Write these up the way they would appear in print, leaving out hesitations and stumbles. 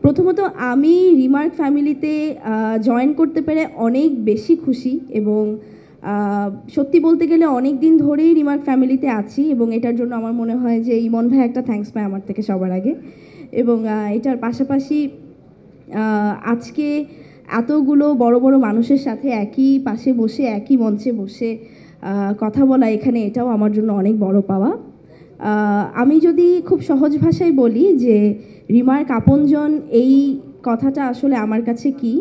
প্রথমত আমি রিমার্ক ফ্যামিলিতে জয়েন করতে পেরে অনেক বেশি খুশি এবং সত্যি বলতে গেলে অনেক দিন ধরেই রিমার্ক ফ্যামিলিতে আছি এবং এটার জন্য আমার মনে হয় যে ইমন ভাই একটা থ্যাঙ্কস পায় আমার থেকে সবার আগে। এবং এটার পাশাপাশি আজকে এতগুলো বড় বড় মানুষের সাথে একই পাশে বসে একই মঞ্চে বসে কথা বলা এখানে, এটাও আমার জন্য অনেক বড় পাওয়া। আমি যদি খুব সহজ ভাষায় বলি যে রিমার্ক আপনজন, এই কথাটা আসলে আমার কাছে কি,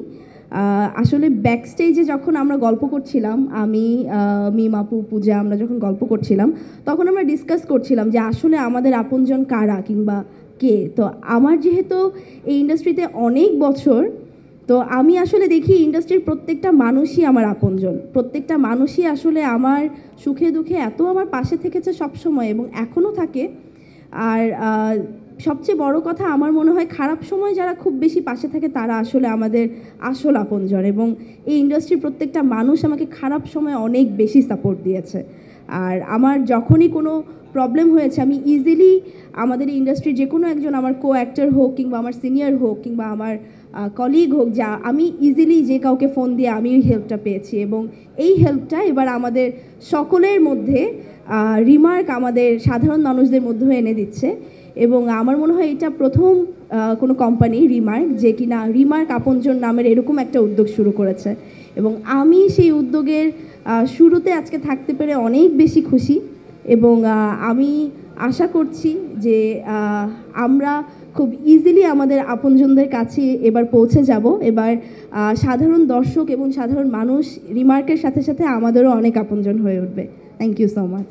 আসলে ব্যাকস্টেজে যখন আমরা গল্প করছিলাম, আমি মিম আপু পূজা আমরা যখন গল্প করছিলাম তখন আমরা ডিসকাস করছিলাম যে আসলে আমাদের আপনজন কারা কিংবা কে। তো আমার যেহেতু এই ইন্ডাস্ট্রিতে অনেক বছর, তো আমি আসলে দেখি ইন্ডাস্ট্রির প্রত্যেকটা মানুষই আমার আপনজন, প্রত্যেকটা মানুষই আসলে আমার সুখে দুঃখে এত আমার পাশে থেকেছে সবসময় এবং এখনও থাকে। আর সবচেয়ে বড় কথা, আমার মনে হয় খারাপ সময় যারা খুব বেশি পাশে থাকে তারা আসলে আমাদের আসল আপনজন, এবং এই ইন্ডাস্ট্রির প্রত্যেকটা মানুষ আমাকে খারাপ সময় অনেক বেশি সাপোর্ট দিয়েছে। আর আমার যখনই কোনো প্রবলেম হয়েছে আমি ইজিলি আমাদের ইন্ডাস্ট্রির যে কোনো একজন, আমার কো অ্যাক্টর হোক কিংবা আমার সিনিয়র হোক কিংবা আমার কলিগ হোক, যা আমি ইজিলি যে কাউকে ফোন দিয়ে আমি ওই হেল্পটা পেয়েছি এবং এই হেল্পটা এবার আমাদের সকলের মধ্যে রিমার্ক আমাদের সাধারণ মানুষদের মধ্যেও এনে দিচ্ছে। এবং আমার মনে হয় এটা প্রথম কোনো কোম্পানি রিমার্ক যে কিনা রিমার্ক আপনজন নামের এরকম একটা উদ্যোগ শুরু করেছে, এবং আমি সেই উদ্যোগের শুরুতে আজকে থাকতে পেরে অনেক বেশি খুশি। এবং আমি আশা করছি যে আমরা খুব ইজিলি আমাদের আপনজনদের কাছে এবার পৌঁছে যাব। এবার সাধারণ দর্শক এবং সাধারণ মানুষ রিমার্কের সাথে সাথে আমাদেরও অনেক আপনজন হয়ে উঠবে। Thank you so much.